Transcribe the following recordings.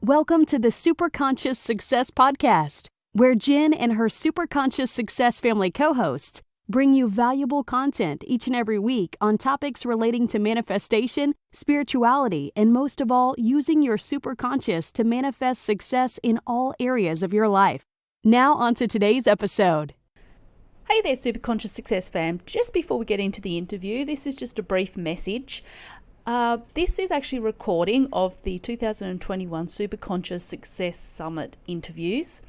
Welcome to the Superconscious Success Podcast, where Jen and her Superconscious Success family co-hosts bring you valuable content each and every week on topics relating to manifestation, spirituality, and most of all, using your superconscious to manifest success in all areas of your life. Now on to today's episode. Hey there, Superconscious Success fam. Just before we get into the interview, this is just a brief message. This is actually a recording of the 2021 Superconscious Success Summit interviews.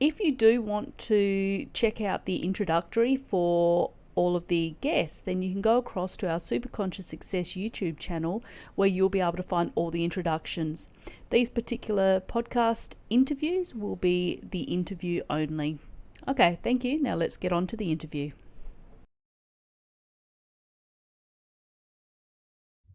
If you do want to check out the introductory for all of the guests, then you can go across to our Superconscious Success YouTube channel where you'll be able to find all the introductions. These particular podcast interviews will be the interview only. Okay, thank you. Now let's get on to the interview.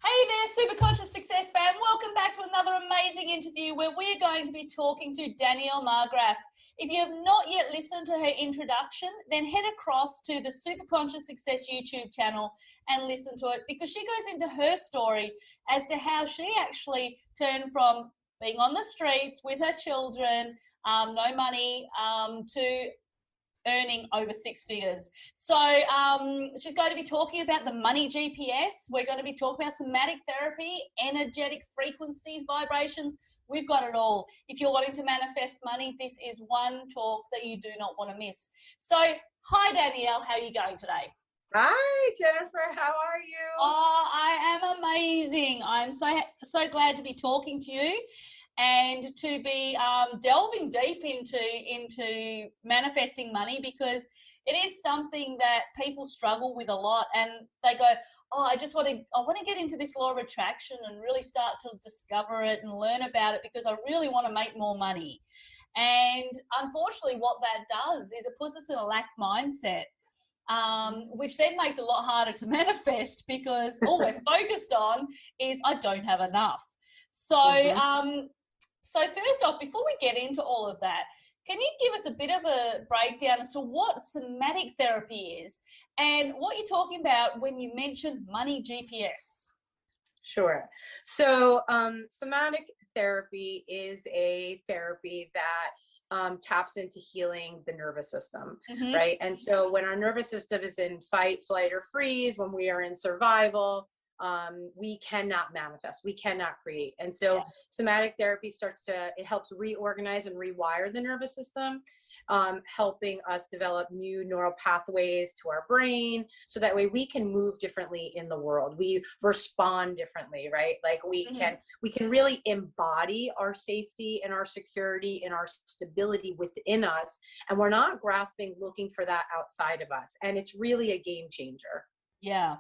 Hey there, Superconscious Success fam. Welcome back to another amazing interview where we're going to be talking to Danielle Marggraf. If you have not yet listened to her introduction, then head across to the Superconscious Success YouTube channel and listen to it, because she goes into her story as to how she actually turned from being on the streets with her children, no money, to earning over six figures. So she's going to be talking about the money GPS. We're going to be talking about somatic therapy, energetic frequencies, vibrations. We've got it all. If you're wanting to manifest money, this is one talk that you do not want to miss. So hi Danielle, how are you going today? Hi Jennifer, how are you? Oh, I am amazing. I'm so glad to be talking to you and to be delving deep into manifesting money, because it is something that people struggle with a lot, and they go, oh, I want to get into this law of attraction and really start to discover it and learn about it because I really want to make more money. And unfortunately what that does is it puts us in a lack mindset, which then makes it a lot harder to manifest, because all we're focused on is I don't have enough. So So first off, before we get into all of that, can you give us a bit of a breakdown as to what somatic therapy is and what you're talking about when you mentioned money GPS? Sure. So somatic therapy is a therapy that taps into healing the nervous system, right? And so when our nervous system is in fight, flight, or freeze, when we are in survival, we cannot manifest, we cannot create. And so somatic therapy it helps reorganize and rewire the nervous system, helping us develop new neural pathways to our brain, so that way we can move differently in the world. We respond differently, right? Like we can really embody our safety and our security and our stability within us. And we're not grasping, looking for that outside of us. And it's really a game changer. Yeah.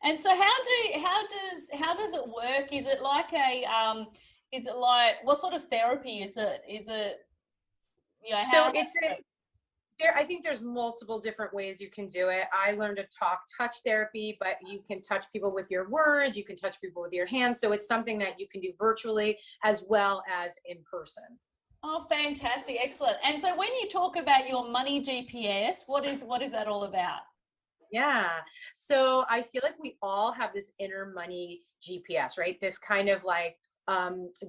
And so how does it work? Is it like what sort of therapy is it? Is it, I think there's multiple different ways you can do it. I learned to touch therapy, but you can touch people with your words, you can touch people with your hands. So it's something that you can do virtually as well as in person. Oh, fantastic. Excellent. And so when you talk about your money GPS, what is that all about? Yeah. So I feel like we all have this inner money GPS, right? This kind of like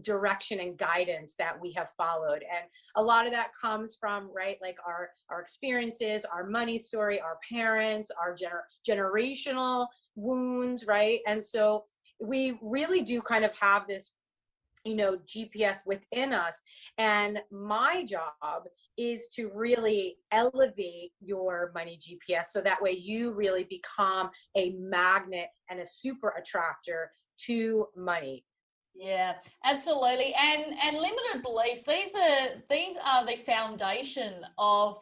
direction and guidance that we have followed. And a lot of that comes from, right, like our experiences, our money story, our parents, our generational wounds, right? And so we really do kind of have this GPS within us. And my job is to really elevate your money GPS, so that way you really become a magnet and a super attractor to money. Yeah, absolutely. And limited beliefs, these are the foundation of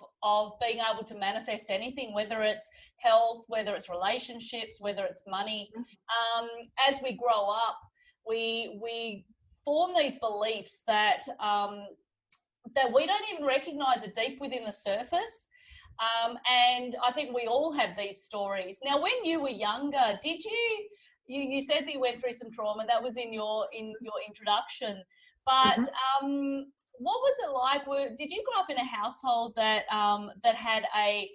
being able to manifest anything, whether it's health, whether it's relationships, whether it's money. As we grow up, we form these beliefs that we don't even recognize are deep within the surface. And I think we all have these stories. Now, when you were younger, did you said that you went through some trauma? That was in your introduction. But what was it like? Did you grow up in a household that had a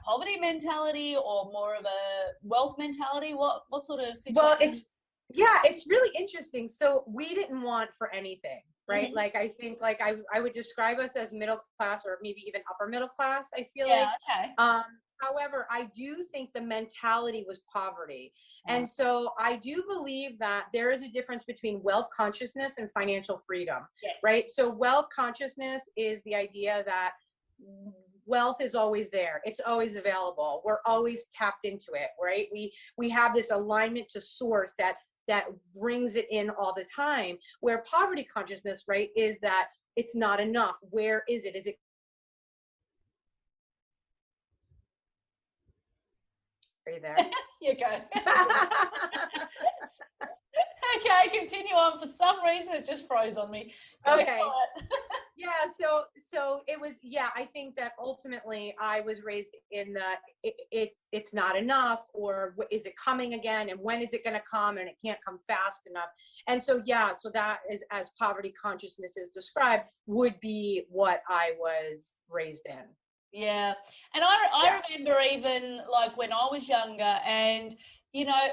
poverty mentality or more of a wealth mentality? What sort of situation? Well, it's really interesting. So we didn't want for anything. right? Like, I think like I would describe us as middle class, or maybe even upper middle class, I feel Yeah, like. okay. However, I do think the mentality was poverty. And so I do believe that there is a difference between wealth consciousness and financial freedom, Yes. right? So wealth consciousness is the idea that wealth is always there. It's always available. We're always tapped into it, right? We have this alignment to source that brings it in all the time. Where poverty consciousness, right, is that it's not enough. Where is it? Is it? Are you there? You go. Okay, continue on. For some reason, it just froze on me. Okay. Yeah, so it was, yeah, I think that ultimately I was raised in the it's not enough, or is it coming again, and when is it going to come, and it can't come fast enough. And so, yeah, so that is, as poverty consciousness is described, would be what I was raised in. Yeah. And I remember even like when I was younger, and you know,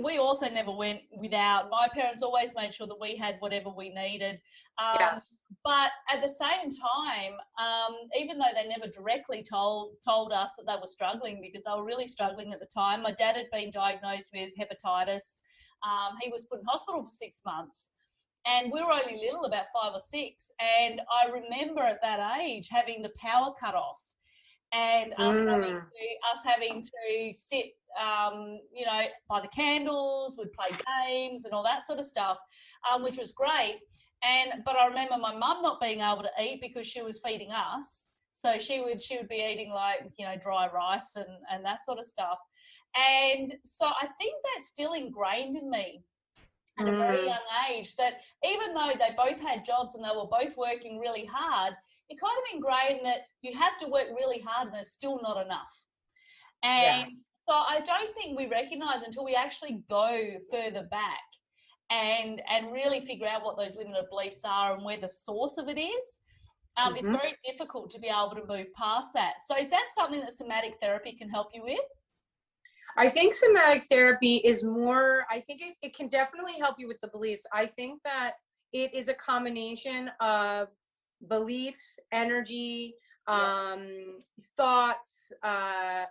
we also never went without. My parents always made sure that we had whatever we needed. Yes. But at the same time, even though they never directly told us that they were struggling, because they were really struggling at the time. My dad had been diagnosed with hepatitis. He was put in hospital for 6 months. And we were only little, about 5 or 6. And I remember at that age having the power cut off, and us having to sit, you know, by the candles. We'd play games and all that sort of stuff, which was great. But I remember my mum not being able to eat because she was feeding us. So she would be eating, like, you know, dry rice and that sort of stuff. And so I think that's still ingrained in me at a very young age, that even though they both had jobs and they were both working really hard, it kind of ingrained that you have to work really hard and there's still not enough. And so I don't think we recognize until we actually go further back and really figure out what those limited beliefs are and where the source of it is. It's very difficult to be able to move past that. So is that something that somatic therapy can help you with? I think somatic therapy is more, I think it can definitely help you with the beliefs. I think that it is a combination of beliefs, energy, thoughts,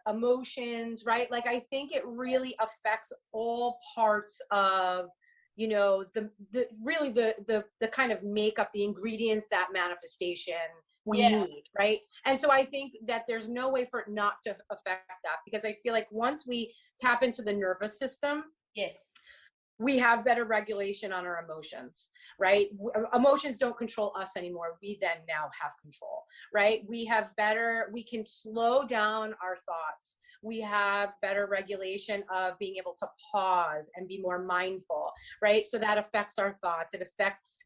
emotions, right? Like, I think it really affects all parts of, you know, the really the kind of makeup, the ingredients, that manifestation we need, right? And so I think that there's no way for it not to affect that, because I feel like once we tap into the nervous system, we have better regulation on our emotions, right? Emotions don't control us anymore. We then now have control, right? We can slow down our thoughts. We have better regulation of being able to pause and be more mindful, right? So that affects our thoughts.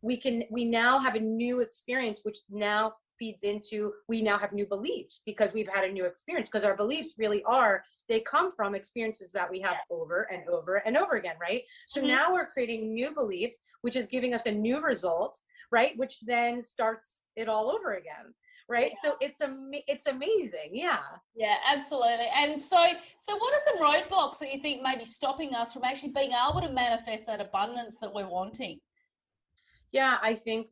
We now have a new experience, which now feeds into, we now have new beliefs because we've had a new experience, because our beliefs really they come from experiences that we have over and over and over again, right? So now we're creating new beliefs, which is giving us a new result, right? Which then starts it all over again, right? So it's amazing. Yeah, Absolutely. And so what are some roadblocks that you think may be stopping us from actually being able to manifest that abundance that we're wanting? Yeah, I think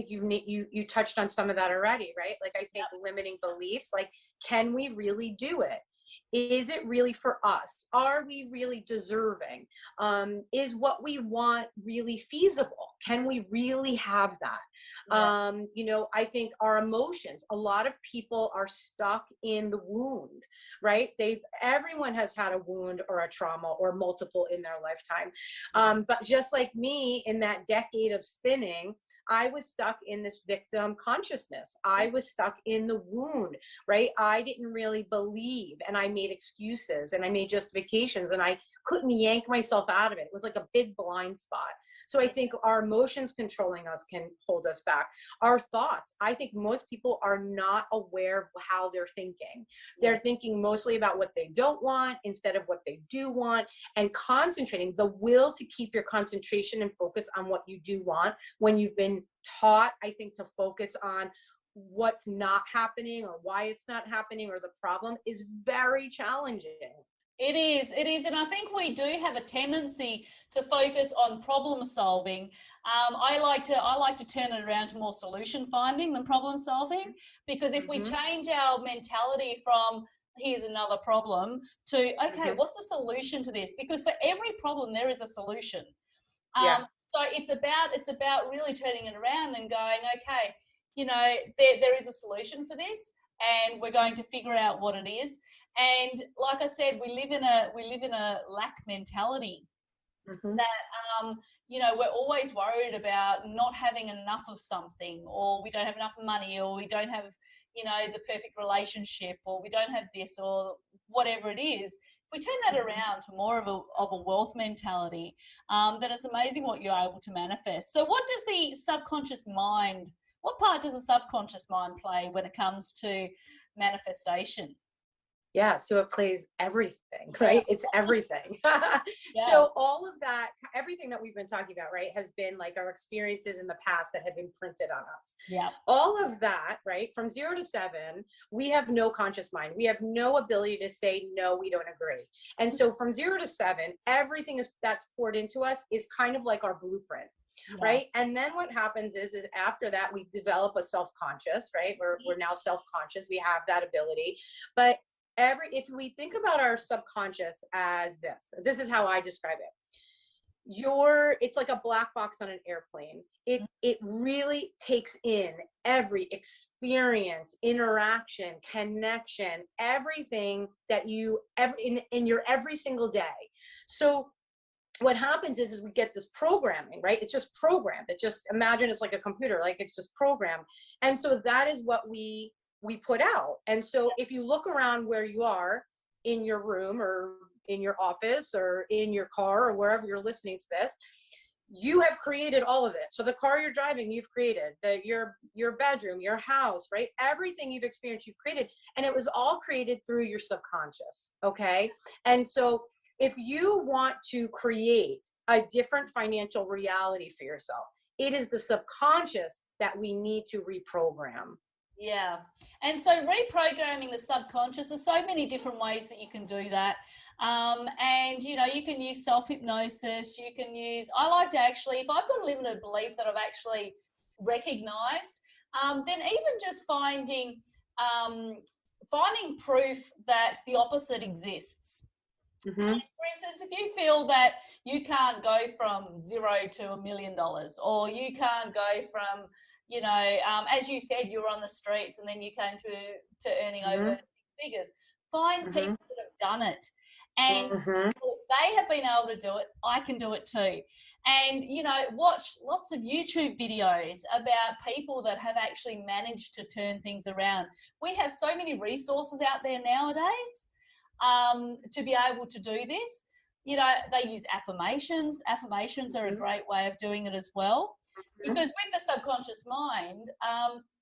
you touched on some of that already, right? Like, I think limiting beliefs, like, can we really do it? Is it really for us? Are we really deserving? Is what we want really feasible? Can we really have that? You know, I think our emotions, a lot of people are stuck in the wound, right? Everyone has had a wound or a trauma or multiple in their lifetime. But just like me, in that decade of spinning, I was stuck in this victim consciousness. I was stuck in the wound, right? I didn't really believe, and I made excuses and I made justifications, and I couldn't yank myself out of it. It was like a big blind spot. So I think our emotions controlling us can hold us back. Our thoughts, I think most people are not aware of how they're thinking. They're thinking mostly about what they don't want instead of what they do want, and concentrating, the will to keep your concentration and focus on what you do want, when you've been taught, I think, to focus on what's not happening or why it's not happening or the problem, is very challenging. It is, and I think we do have a tendency to focus on problem solving. I like to turn it around to more solution finding than problem solving, because if we change our mentality from here's another problem to okay, what's the solution to this? Because for every problem there is a solution. So it's about really turning it around and going, okay, there is a solution for this, and we're going to figure out what it is. And like I said, we live in a lack mentality that we're always worried about not having enough of something, or we don't have enough money, or we don't have the perfect relationship, or we don't have this, or whatever it is. If we turn that around to more of a wealth mentality, then it's amazing what you're able to manifest. So what part does the subconscious mind play when it comes to manifestation? Yeah, so it plays everything, right? It's everything. So all of that, everything that we've been talking about, right, has been like our experiences in the past that have been printed on us. Yeah. All of that, right, from 0 to 7, we have no conscious mind. We have no ability to say, no, we don't agree. And so from 0 to 7, everything that's poured into us is kind of like our blueprint. Yeah. Right. And then what happens is after that, we develop a self-conscious, right? We're now self-conscious. We have that ability. But if we think about our subconscious as this is how I describe it. It's like a black box on an airplane. It really takes in every experience, interaction, connection, everything that you ever in your every single day. So what happens is we get this programming, right? It's just programmed. Imagine it's like a computer, like it's just programmed. And so that is what we put out. And so if you look around where you are in your room or in your office or in your car or wherever you're listening to this, you have created all of it. So the car you're driving, you've created. Your bedroom, your house, right? Everything you've experienced, you've created. And it was all created through your subconscious, okay? And so if you want to create a different financial reality for yourself, it is the subconscious that we need to reprogram. Yeah. And so reprogramming the subconscious, there's so many different ways that you can do that. And, you can use self-hypnosis. I like to actually, if I've got a limited belief that I've actually recognized, then even just finding proof that the opposite exists. For instance, if you feel that you can't go from 0 to $1 million, or you can't go from, as you said, you were on the streets and then you came to earning over 6 figures, find people that have done it. And they have been able to do it. I can do it too. And, watch lots of YouTube videos about people that have actually managed to turn things around. We have so many resources out there nowadays. To be able to do this, they use affirmations. Affirmations are a great way of doing it as well, because with the subconscious mind,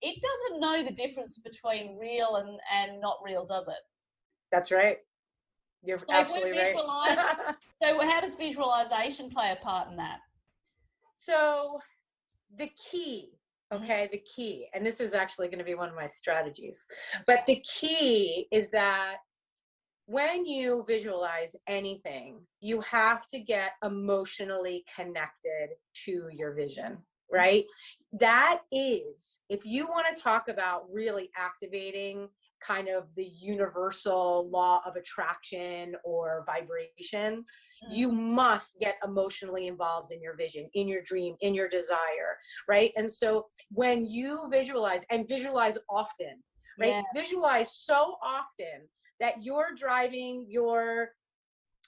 it doesn't know the difference between real and not real, does it? That's right. You're absolutely right. So how does visualization play a part in that? So the key, the key, and this is actually going to be one of my strategies, but the key is that when you visualize anything, you have to get emotionally connected to your vision, right? That is, if you want to talk about really activating kind of the universal law of attraction or vibration, you must get emotionally involved in your vision, in your dream, in your desire, right? And so when you visualize, and visualize often, right? Visualize so often that you're driving your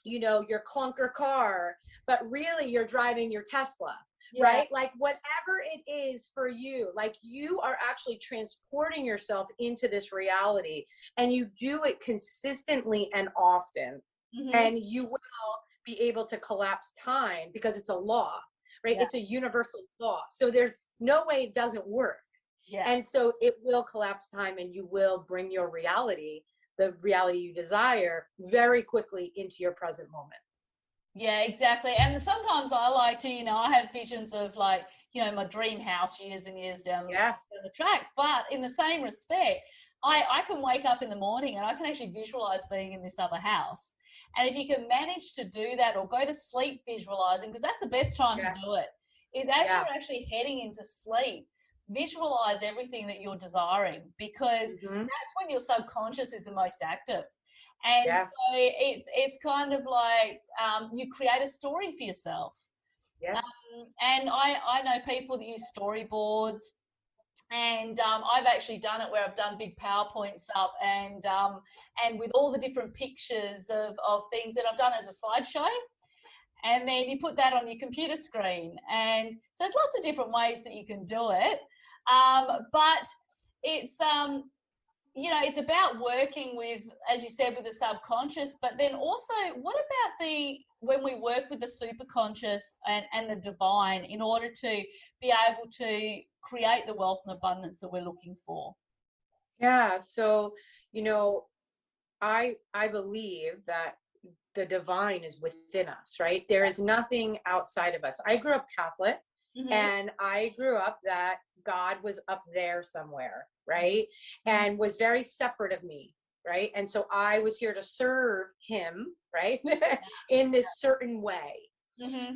clunker car, but really you're driving your Tesla, right? Like whatever it is for you, like you are actually transporting yourself into this reality, and you do it consistently and often, and you will be able to collapse time, because it's a law, right? It's a universal law. So there's no way it doesn't work. And so it will collapse time, and you will bring your reality, the reality you desire, very quickly into your present moment. Yeah, exactly. And sometimes I like to, I have visions of like, my dream house years and years down the track. But in the same respect, I can wake up in the morning and I can actually visualize being in this other house. And if you can manage to do that, or go to sleep visualizing, because that's the best time to do it, is as you're actually heading into sleep, visualize everything that you're desiring, because that's when your subconscious is the most active. And so it's kind of like you create a story for yourself. And I know people that use storyboards, and I've actually done it where I've done big PowerPoints up, and with all the different pictures of things that I've done as a slideshow, and then you put that on your computer screen. And so there's lots of different ways that you can do it, but it's you know, it's about working with, as you said, with the subconscious, but then also what about when we work with the superconscious and the divine in order to be able to create the wealth and abundance that we're looking for? Yeah. So, you know, I believe that the divine is within us, right? There is nothing outside of us. I grew up Catholic, and I grew up that God was up there somewhere, right? And was very separate of me, right? And so I was here to serve him, right? In this certain way.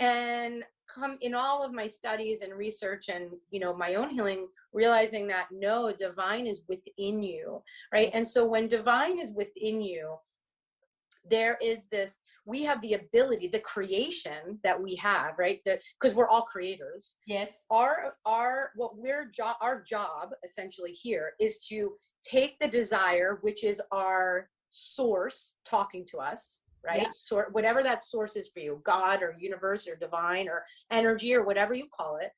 And come in all of my studies and research and, you know, my own healing, realizing that no, divine is within you, right? And so when divine is within you, there is this, we have the ability, the creation that we have, right? Because we're all creators. Yes. Our job essentially here is to take the desire, which is our source talking to us, right? So whatever that source is for you, God or universe or divine or energy or whatever you call it,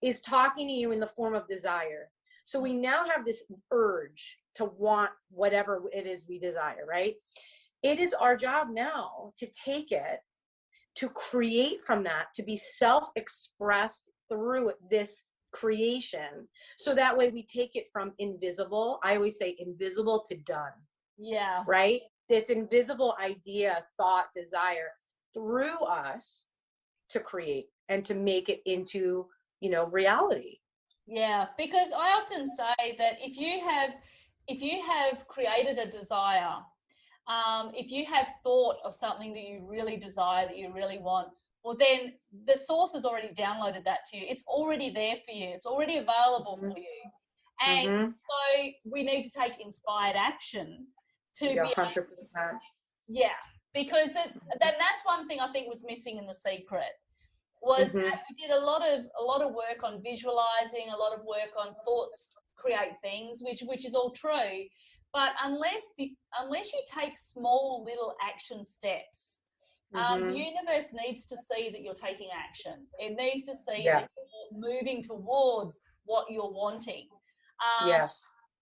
is talking to you in the form of desire. So we now have this urge to want whatever it is we desire, right? It is our job now to take it, to create from that, to be self-expressed through this creation. So that way we take it from invisible, I always say invisible, to done. Yeah. Right? This invisible idea, thought, desire, through us to create and to make it into, you know, reality. Yeah, because I often say that if you have created a desire, if you have thought of something that you really desire, that you really want, well, then the source has already downloaded that to you. It's already there for you. It's already available for you. And so we need to take inspired action to be 100%. Yeah, because then that's one thing I think was missing in The Secret, was that we did a lot of work on visualizing, a lot of work on thoughts create things, which is all true. But unless you take small little action steps, the universe needs to see that you're taking action. It needs to see that you're moving towards what you're wanting.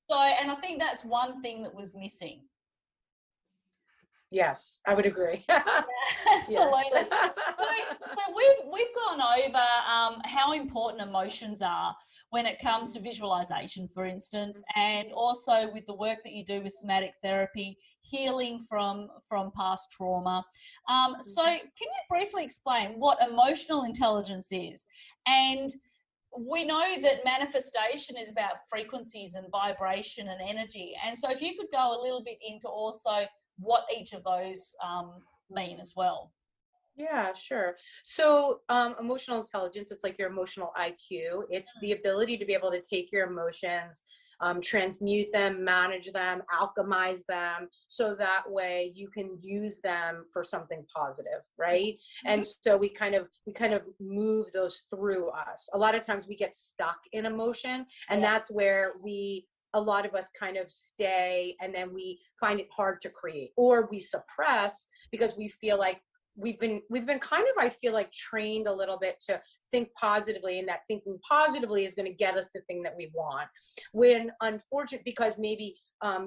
So, and I think that's one thing that was missing. Yes, I would agree. Absolutely. So we've gone over how important emotions are when it comes to visualization, for instance, and also with the work that you do with somatic therapy, healing from past trauma. So can you briefly explain what emotional intelligence is? And we know that manifestation is about frequencies and vibration and energy. And so if you could go a little bit into also what each of those mean as well. Yeah, sure. So emotional intelligence, it's like your emotional IQ. It's the ability to be able to take your emotions, transmute them, manage them, alchemize them, so that way you can use them for something positive, right? And so we kind of move those through us. A lot of times we get stuck in emotion, and that's where a lot of us kind of stay, and then we find it hard to create, or we suppress because we feel like we've been kind of, I feel like, trained a little bit to think positively, and that thinking positively is going to get us the thing that we want, when unfortunate, because maybe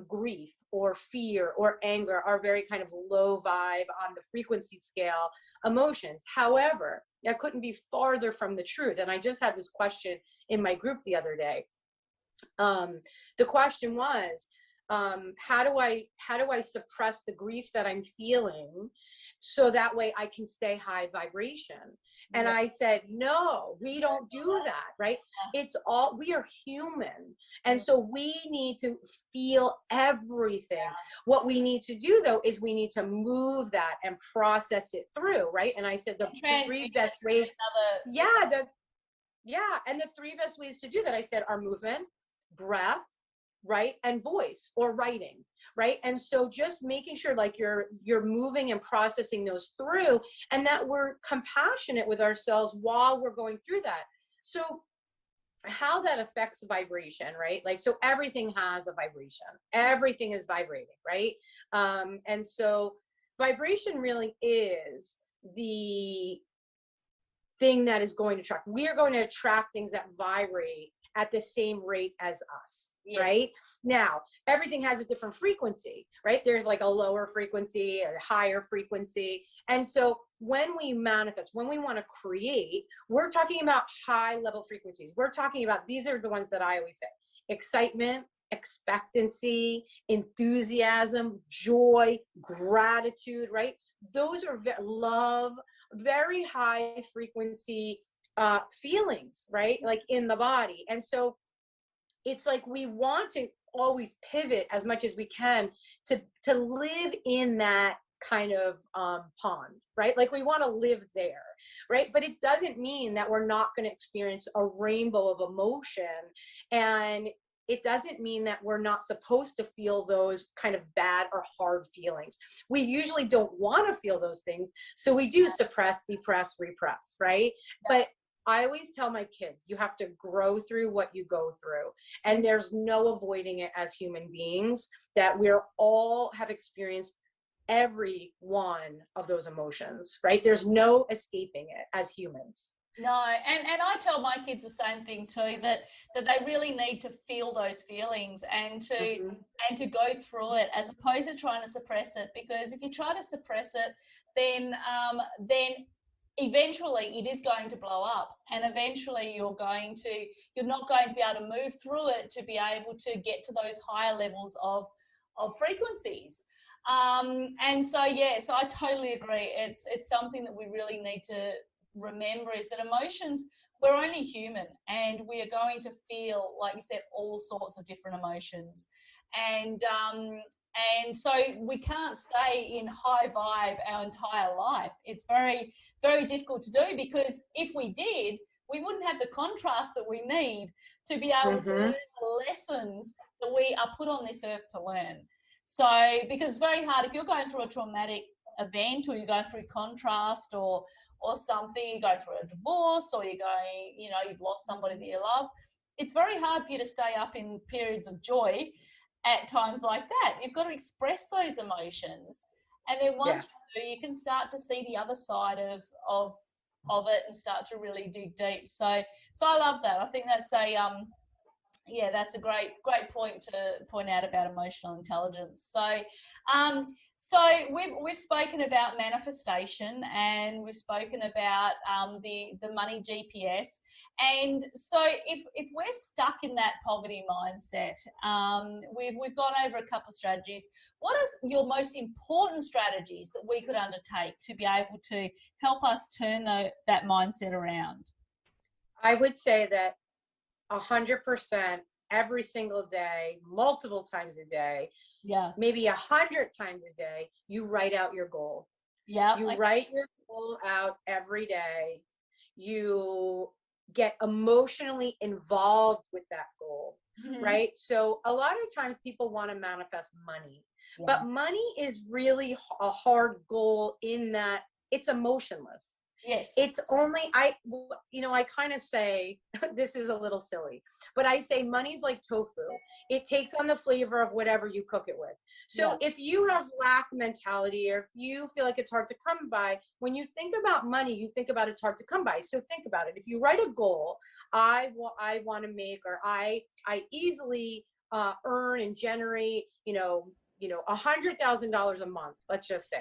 grief or fear or anger are very kind of low vibe on the frequency scale emotions. However, that couldn't be farther from the truth. And I just had this question in my group the other day. The question was, how do I suppress the grief that I'm feeling so that way I can stay high vibration? And I said, no, we don't do that, right? It's all, we are human. And so we need to feel everything. What we need to do though, is we need to move that and process it through, right? And I said, the three best ways, and the three best ways to do that, I said, are movement, breath, right, and voice or writing, right? And so just making sure like you're moving and processing those through, and that we're compassionate with ourselves while we're going through that. So how that affects vibration, right? Like, so everything has a vibration, everything is vibrating, right? And so vibration really is the thing that is going to attract. We are going to attract things that vibrate at the same rate as us. Yes. Right? Now, everything has a different frequency, right? There's like a lower frequency, a higher frequency. And so when we manifest, when we want to create, we're talking about high level frequencies. We're talking about, these are the ones that I always say: excitement, expectancy, enthusiasm, joy, gratitude, right? Those are love, very high frequency feelings, right? Like in the body. And so it's like we want to always pivot as much as we can to live in that kind of pond, right? Like we want to live there, right? But it doesn't mean that we're not going to experience a rainbow of emotion, and it doesn't mean that we're not supposed to feel those kind of bad or hard feelings. We usually don't want to feel those things, so we do suppress, depress, repress, right? But I always tell my kids, you have to grow through what you go through. And there's no avoiding it as human beings, that we're all have experienced every one of those emotions, right? There's no escaping it as humans. No, and I tell my kids the same thing too, that they really need to feel those feelings and to go through it, as opposed to trying to suppress it. Because if you try to suppress it, then eventually it is going to blow up, and eventually you're not going to be able to move through it to be able to get to those higher levels of frequencies. And so so I totally agree. It's something that we really need to remember, is that emotions, we're only human, and we are going to feel, like you said, all sorts of different emotions. And so we can't stay in high vibe our entire life. It's very, very difficult to do, because if we did, we wouldn't have the contrast that we need to be able to learn the lessons that we are put on this earth to learn. So, because it's very hard if you're going through a traumatic event, or you're going through contrast, or something, you're going through a divorce, or you're going, you've lost somebody that you love. It's very hard for you to stay up in periods of joy at times like that. You've got to express those emotions, and then once you do, you can start to see the other side of it and start to really dig deep. So I love that. I think that's that's a great point to point out about emotional intelligence. So we've spoken about manifestation, and we've spoken about the money GPS. And so if we're stuck in that poverty mindset, we've gone over a couple of strategies. What are your most important strategies that we could undertake to be able to help us turn that mindset around? I would say that 100% every single day, multiple times a day, maybe 100 times a day, you write out your goal. Write your goal out every day. You get emotionally involved with that goal, right? So a lot of times people want to manifest money, but money is really a hard goal in that it's emotionless. Yes. It's only, I kind of say, this is a little silly, but I say money's like tofu. It takes on the flavor of whatever you cook it with. So if you have lack mentality, or if you feel like it's hard to come by, when you think about money, you think about it's hard to come by. So think about it. If you write a goal, I want to make, or I easily earn and generate, $100,000 a month, let's just say.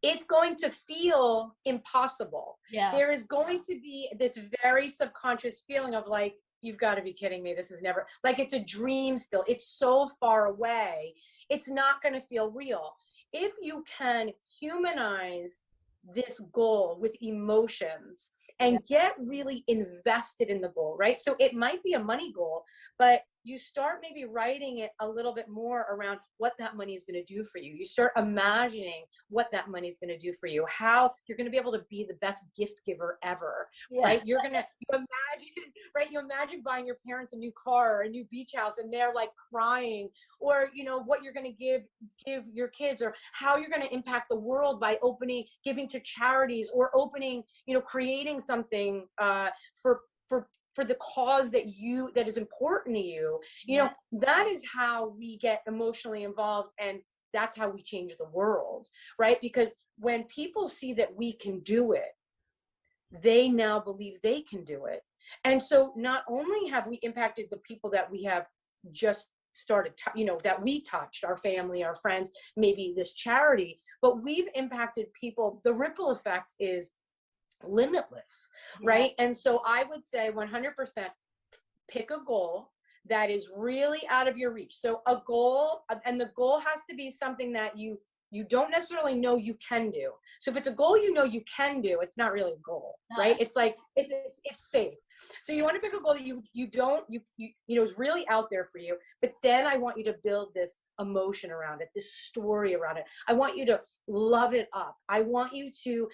It's going to feel impossible. There is going to be this very subconscious feeling of like, you've got to be kidding me. This is never, like, it's a dream still. It's so far away. It's not going to feel real. If you can humanize this goal with emotions and get really invested in the goal, right? So it might be a money goal, but you start maybe writing it a little bit more around what that money is going to do for you. You start imagining what that money is going to do for you, how you're going to be able to be the best gift giver ever, right? You imagine, right? You imagine buying your parents a new car or a new beach house and they're like crying, or, you know, what you're going to give your kids, or how you're going to impact the world by giving to charities, or creating something for the cause that is important to you. You know, that is how we get emotionally involved, and that's how we change the world, right? Because when people see that we can do it, they now believe they can do it. And so not only have we impacted the people that we have just started, that we touched, our family, our friends, maybe this charity, but we've impacted people. The ripple effect is limitless, right? And so I would say 100% pick a goal that is really out of your reach. So a goal, and the goal has to be something that you don't necessarily know you can do. So if it's a goal you know you can do, it's not really a goal, right? It's like it's safe. So you want to pick a goal that you is really out there for you, but then I want you to build this emotion around it, this story around it. I want you to love it up. I want you to,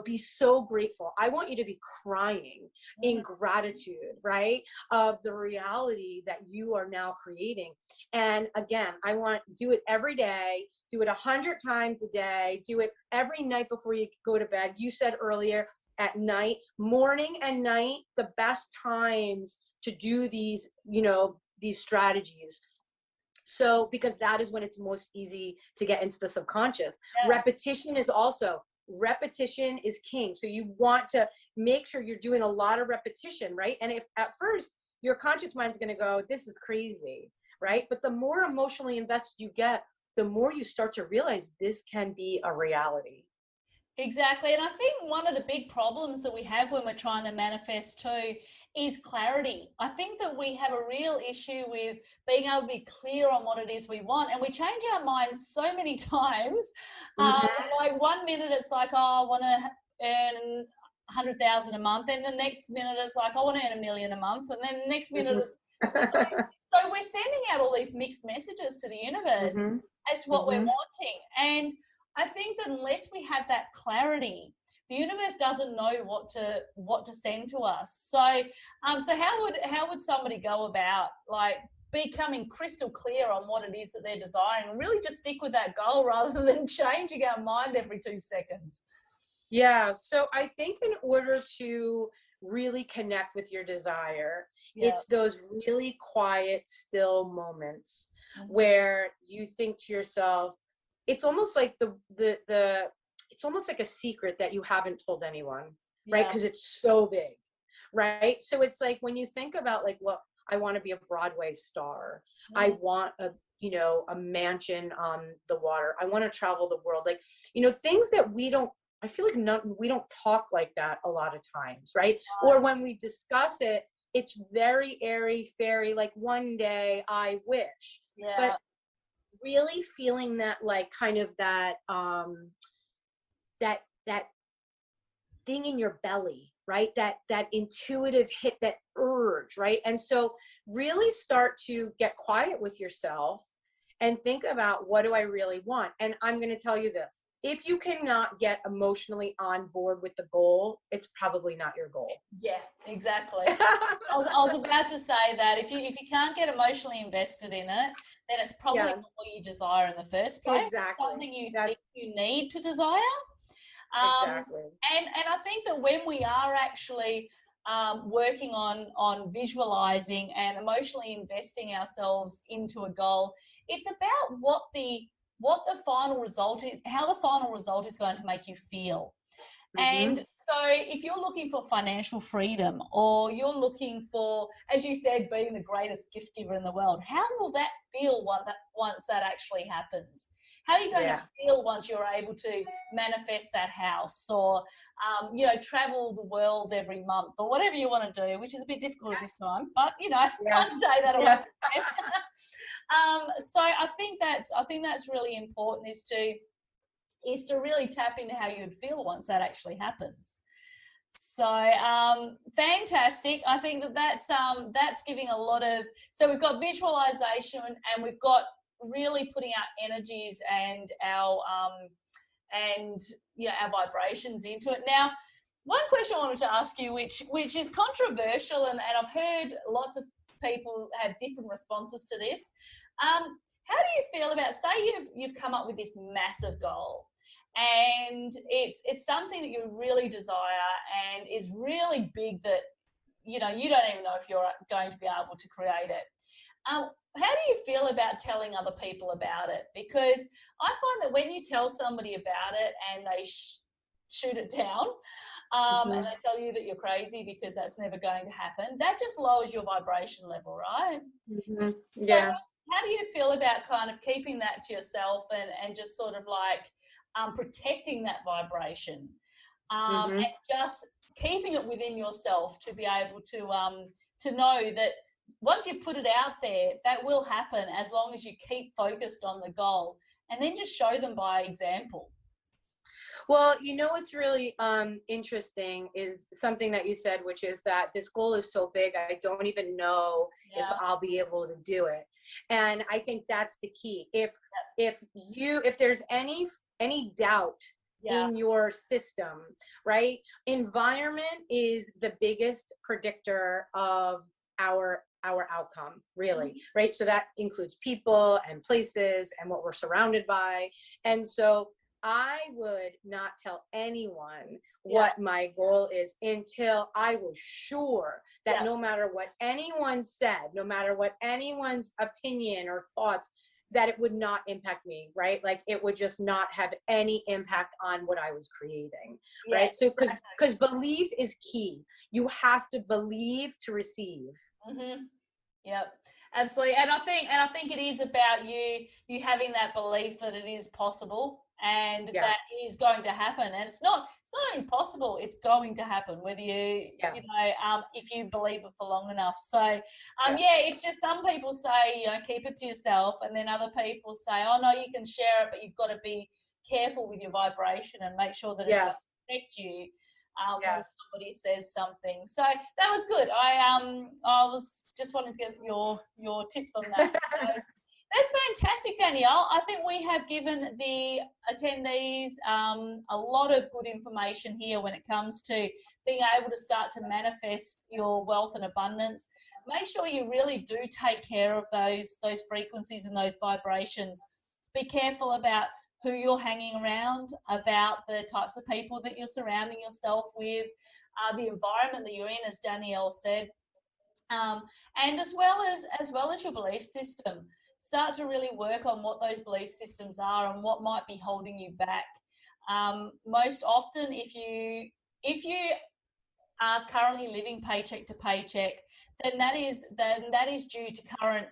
be so grateful. I want you to be crying in gratitude, right? Of the reality that you are now creating. And again, I want to do it every day. Do it 100 times a day. Do it every night before you go to bed. You said earlier, at night, morning and night, the best times to do these strategies. So, because that is when it's most easy to get into the subconscious. Repetition is king. So you want to make sure you're doing a lot of repetition, right? And if at first your conscious mind's going to go, this is crazy, right? But the more emotionally invested you get, the more you start to realize this can be a reality. Exactly. And I think one of the big problems that we have when we're trying to manifest too is clarity. I think that we have a real issue with being able to be clear on what it is we want. And we change our minds so many times. Like 1 minute it's like, oh, I want to earn 100,000 a month. And the next minute it's like, I want to earn 1 million a month. And then the next minute is, so we're sending out all these mixed messages to the universe as to what we're wanting. And I think that unless we have that clarity, the universe doesn't know what to send to us. So, so how would somebody go about like becoming crystal clear on what it is that they're desiring, and really just stick with that goal rather than changing our mind every 2 seconds? Yeah. So I think in order to really connect with your desire, it's those really quiet, still moments where you think to yourself, it's almost like it's almost like a secret that you haven't told anyone, right? Because it's so big, right? So it's like when you think about like, well, I want to be a Broadway star. I want a mansion on the water. I want to travel the world. Like, things that I feel like we don't talk like that a lot of times, right? Or when we discuss it, it's very airy fairy, like one day I wish. But really feeling that like kind of that that thing in your belly, right? That intuitive hit, that urge, right? And so really start to get quiet with yourself and think about, what do I really want? And I'm going to tell you this. If you cannot get emotionally on board with the goal, it's probably not your goal. Yeah, exactly. I was about to say that if you can't get emotionally invested in it, then it's probably not what you desire in the first place. Exactly. It's something you think you need to desire. Exactly. And I think that when we are actually working on visualizing and emotionally investing ourselves into a goal, it's about what the final result is, how the final result is going to make you feel. And so if you're looking for financial freedom, or you're looking for, as you said, being the greatest gift giver in the world, how will that feel once that actually happens? How are you going to feel once you're able to manifest that house, or, you know, travel the world every month, or whatever you want to do, which is a bit difficult at this time, but, you know, one day that'll happen. So I think that's really important, is to really tap into how you'd feel once that actually happens. So fantastic. I think that's giving a lot of, so we've got visualization, and we've got really putting our energies and our our vibrations into it. Now, one question I wanted to ask you, which is controversial, and I've heard lots of people have different responses to this. How do you feel about, say you've come up with this massive goal, and it's something that you really desire, and is really big, that, you know, you don't even know if you're going to be able to create it. How do you feel about telling other people about it? Because I find that when you tell somebody about it and they shoot it down, and they tell you that you're crazy because that's never going to happen, that just lowers your vibration level, right? Yeah. So how do you feel about kind of keeping that to yourself, and just sort of like protecting that vibration, and just keeping it within yourself to be able to know that once you've put it out there, that will happen, as long as you keep focused on the goal, and then just show them by example? Well, you know, what's really interesting is something that you said, which is that this goal is so big, I don't even know if I'll be able to do it. And I think that's the key. If there's any doubt in your system, right? Environment is the biggest predictor of our outcome, really, right? So that includes people and places and what we're surrounded by. And so I would not tell anyone what my goal is until I was sure that no matter what anyone said, no matter what anyone's opinion or thoughts, that it would not impact me, right? Like, it would just not have any impact on what I was creating, right? So because belief is key. You have to believe to receive. Yep, absolutely. And I think it is about you having that belief that it is possible, and that it is going to happen. And it's not only possible, it's going to happen, whether you if you believe it for long enough. So it's just, some people say, you know, keep it to yourself, and then other people say, oh no, you can share it, but you've got to be careful with your vibration and make sure that it doesn't affect you when somebody says something. So that was good. I was just wanting to get your tips on that. So, that's fantastic, Danielle. I think we have given the attendees a lot of good information here when it comes to being able to start to manifest your wealth and abundance. Make sure you really do take care of those frequencies and those vibrations. Be careful about who you're hanging around, about the types of people that you're surrounding yourself with, the environment that you're in, as Danielle said, and as well as your belief system. Start to really work on what those belief systems are and what might be holding you back. Most often, if you are currently living paycheck to paycheck, then that is due to current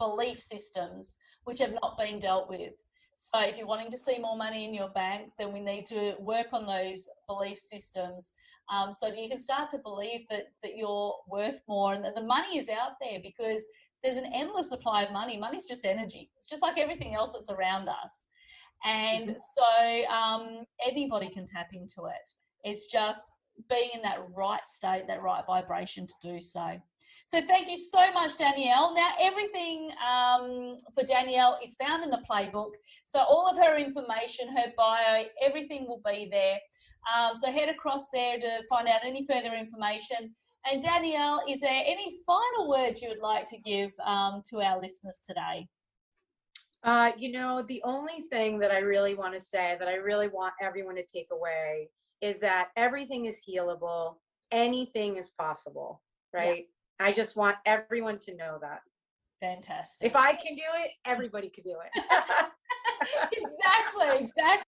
belief systems which have not been dealt with. So if you're wanting to see more money in your bank, then we need to work on those belief systems, so that you can start to believe that you're worth more, and that the money is out there, because there's an endless supply of money. Money's just energy. It's just like everything else that's around us. And so anybody can tap into it. It's just being in that right state, that right vibration to do so. So thank you so much, Danielle. Now, everything for Danielle is found in the playbook. So all of her information, her bio, everything will be there. So head across there to find out any further information. And Danielle, is there any final words you would like to give to our listeners today? You know, the only thing that I really want to say, that I really want everyone to take away, is that everything is healable. Anything is possible, right? Yeah. I just want everyone to know that. Fantastic. If I can do it, everybody can do it. Exactly.